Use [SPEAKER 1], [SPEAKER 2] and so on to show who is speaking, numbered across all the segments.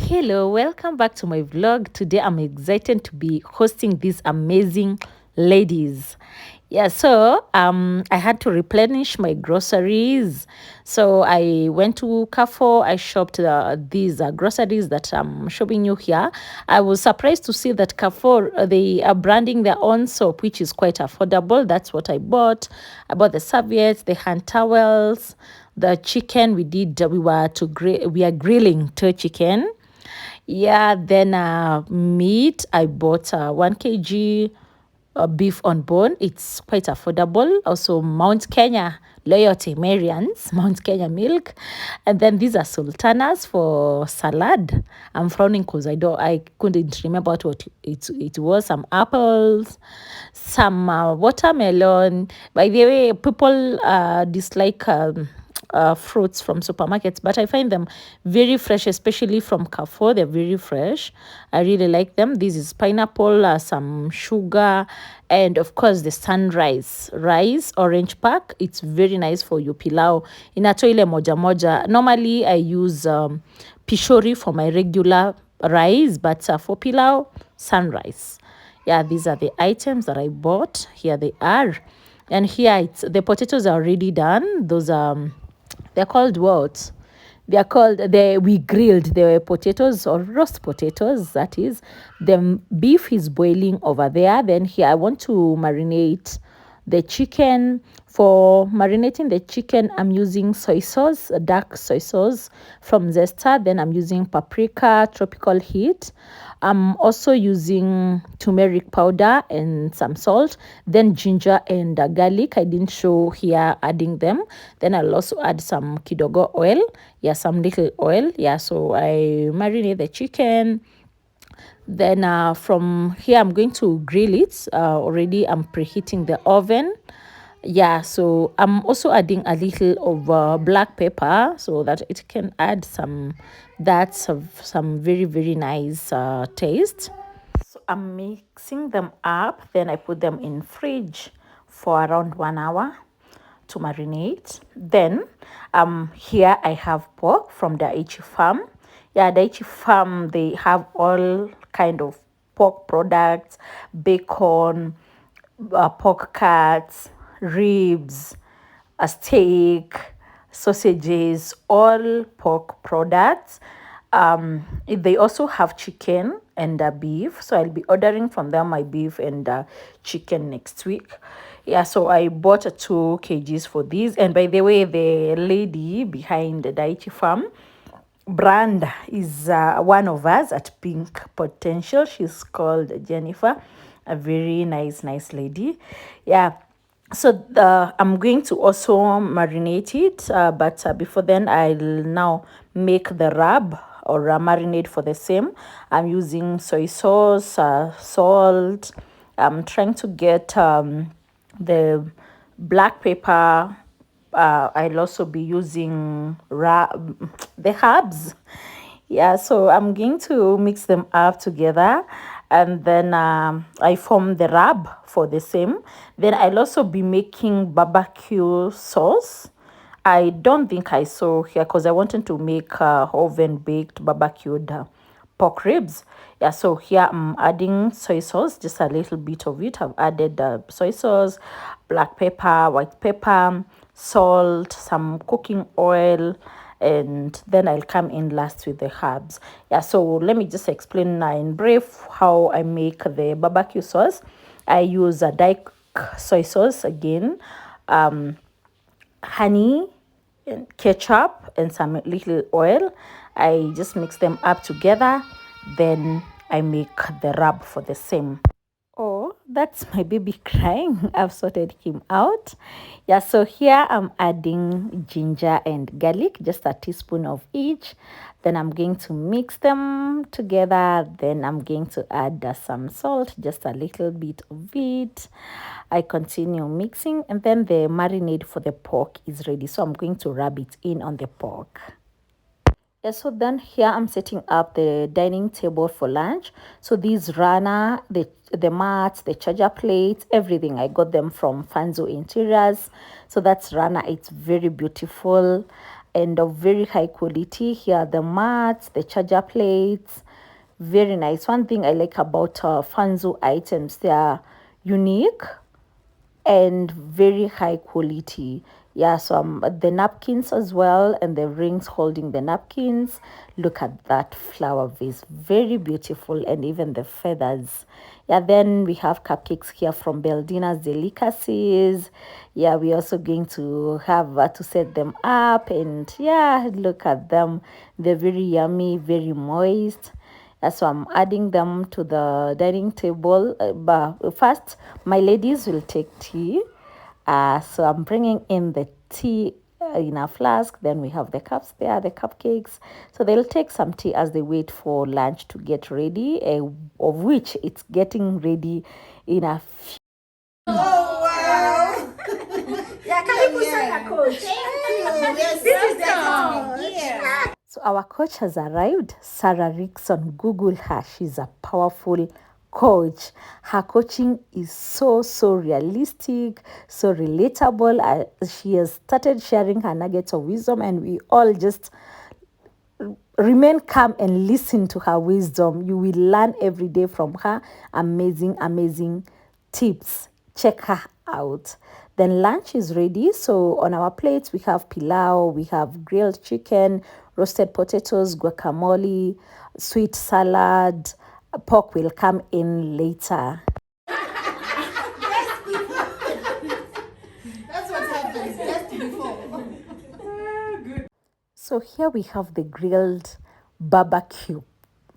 [SPEAKER 1] Hello, welcome back to my vlog. Today I'm excited to be hosting these amazing ladies. I had to replenish my groceries. So I went to Carrefour. I shopped these groceries that I'm showing you here. I was surprised to see that Carrefour, they are branding their own soap, which is quite affordable. That's what I bought. I bought the serviettes, the hand towels, the chicken. We are grilling two chicken. Then meat. I bought 1 kg beef on bone. It's quite affordable. Also, Mount Kenya loyalty Marians, Mount Kenya milk, and then these are sultanas for salad. I'm frowning because I couldn't remember what it was. Some apples, some watermelon. By the way, people dislike. Fruits from supermarkets, but I find them very fresh, especially from Carrefour. They're very fresh. I really like them. This is pineapple, some sugar, and of course the sunrise rice orange pack. It's very nice for your pilau. Inatoa ile moja moja. Normally I use pishori for my regular rice, but for pilau, sunrise. These are the items that I bought. Here they are. And here the potatoes are already done. Those they're called what? We grilled the potatoes or roast potatoes, that is. The beef is boiling over there. Then here I want to marinate the chicken. For marinating the chicken, I'm using soy sauce, dark soy sauce from Zesta. Then I'm using paprika, tropical heat. I'm also using turmeric powder and some salt. Then ginger and garlic. I didn't show here adding them. Then I'll also add some kidogo oil. Some little oil. So I marinate the chicken. Then from here, I'm going to grill it. Already I'm preheating the oven. So I'm also adding a little of black pepper so that it can add some very, very nice taste. So I'm mixing them up. Then I put them in fridge for around 1 hour to marinate. Then here I have pork from the Daichi farm. Daichi farm, they have all kind of pork products, bacon, pork cuts, ribs, a steak, sausages, all pork products. They also have chicken and beef, so I'll be ordering from them my beef and chicken next week. So I bought 2 kgs for these. And by the way, the lady behind the Daichi farm brand is one of us at Pink Potential. She's called Jennifer, a very nice lady. So I'm going to also marinate it, but before then I'll now make the rub or marinade for the same. I'm using soy sauce, salt. I'm trying to get the black pepper. I'll also be using the herbs. So I'm going to mix them up together, and then I form the rub for the same. Then I'll also be making barbecue sauce. I don't think I saw here because I wanted to make oven baked barbecued pork ribs. So here I'm adding soy sauce, just a little bit of it. I've added soy sauce, black pepper, white pepper, salt, some cooking oil, and then I'll come in last with the herbs. So let me just explain in brief how I make the barbecue sauce. I use a dark soy sauce again, honey, and ketchup, and some little oil. I just mix them up together. Then I make the rub for the same. Oh, that's my baby crying. I've sorted him out. So here I'm adding ginger and garlic, just a teaspoon of each. Then I'm going to mix them together. Then I'm going to add some salt, just a little bit of it. I continue mixing, and then the marinade for the pork is ready. So I'm going to rub it in on the pork. So then here I'm setting up the dining table for lunch. So these runner, the mats, the charger plates, everything, I got them from Fanzo Interiors. So that's runner. It's very beautiful. and of very high quality. Here are the mats, the charger plates, very nice. One thing I like about Fanzo items, they are unique and very high quality. Yeah, so the napkins as well, and the rings holding the napkins. Look at that flower vase, very beautiful, and even the feathers. Yeah, then we have cupcakes here from Beldina's Delicacies. Yeah, we're also going to have to set them up, and yeah, look at them. They're very yummy, very moist. So I'm adding them to the dining table. But first, my ladies will take tea. So I'm bringing in the tea in a flask. Then we have the cups there, the cupcakes. So they'll take some tea as they wait for lunch to get ready, of which it's getting ready in a few.
[SPEAKER 2] Oh, wow.
[SPEAKER 3] Yeah, can you put a coach?
[SPEAKER 2] Yes,
[SPEAKER 3] This is the
[SPEAKER 2] yeah.
[SPEAKER 1] So our coach has arrived. Sarah Richson, Google her. She's a powerful coach. Her coaching is so realistic, so relatable. She has started sharing her nuggets of wisdom, and we all just remain calm and listen to her wisdom. You will learn every day from her. Amazing tips. Check her out. Then lunch is ready. So on our plates, we have pilau, we have grilled chicken, roasted potatoes, guacamole, sweet salad. Pork will come in later.
[SPEAKER 2] That's what happens just before.
[SPEAKER 1] So here we have the grilled barbecue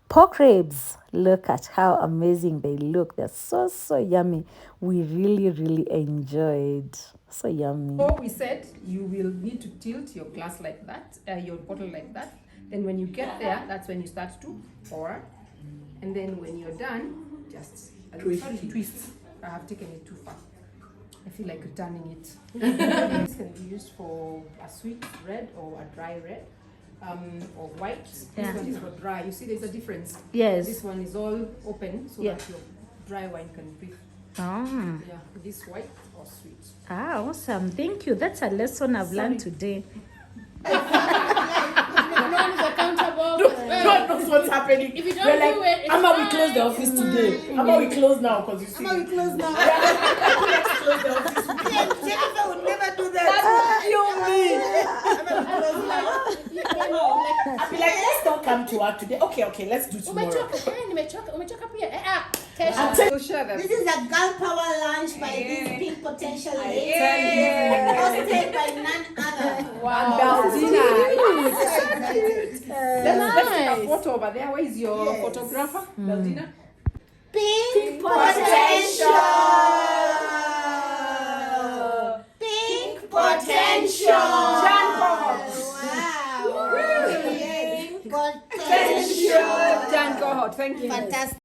[SPEAKER 1] pork ribs. Look at how amazing they look. They're so yummy. We really enjoyed. So yummy.
[SPEAKER 4] So we said you will need to tilt your glass like that, your bottle like that. Then when you get there, that's when you start to pour. And then when you're done, just twist. I have taken it too far. I feel like returning it. This can be used for a sweet red or a dry red. Or white. This one is for dry. You see there's a difference.
[SPEAKER 1] Yes.
[SPEAKER 4] This one is all open so that your dry wine can breathe.
[SPEAKER 1] Oh.
[SPEAKER 4] Yeah, this white or sweet.
[SPEAKER 1] Ah, awesome. Thank you. That's a lesson I've learned today.
[SPEAKER 3] No one is accountable.
[SPEAKER 2] No one knows what's happening.
[SPEAKER 3] If you don't
[SPEAKER 2] We're like,
[SPEAKER 3] do it, it's
[SPEAKER 2] how about we
[SPEAKER 3] fine.
[SPEAKER 2] close the office today? How about we close now? Because you see.
[SPEAKER 5] How about we close now?
[SPEAKER 2] Let's close the office.
[SPEAKER 5] Jennifer would never do that.
[SPEAKER 2] I'll be like, let's not come to work today. Okay, let's do tomorrow.
[SPEAKER 3] Umechoka pia.
[SPEAKER 4] We'll share them.
[SPEAKER 5] This is a girl power lunch by these pink potential ladies. Hosted by none other.
[SPEAKER 4] Wow. Beldina.
[SPEAKER 5] Excited.
[SPEAKER 4] Let's take a photo over there. Where is your photographer? Beldina?
[SPEAKER 5] Pink potential. Pink potential. Wow. Pink potential.
[SPEAKER 4] Jan, go ahead. Thank you.
[SPEAKER 5] Fantastic.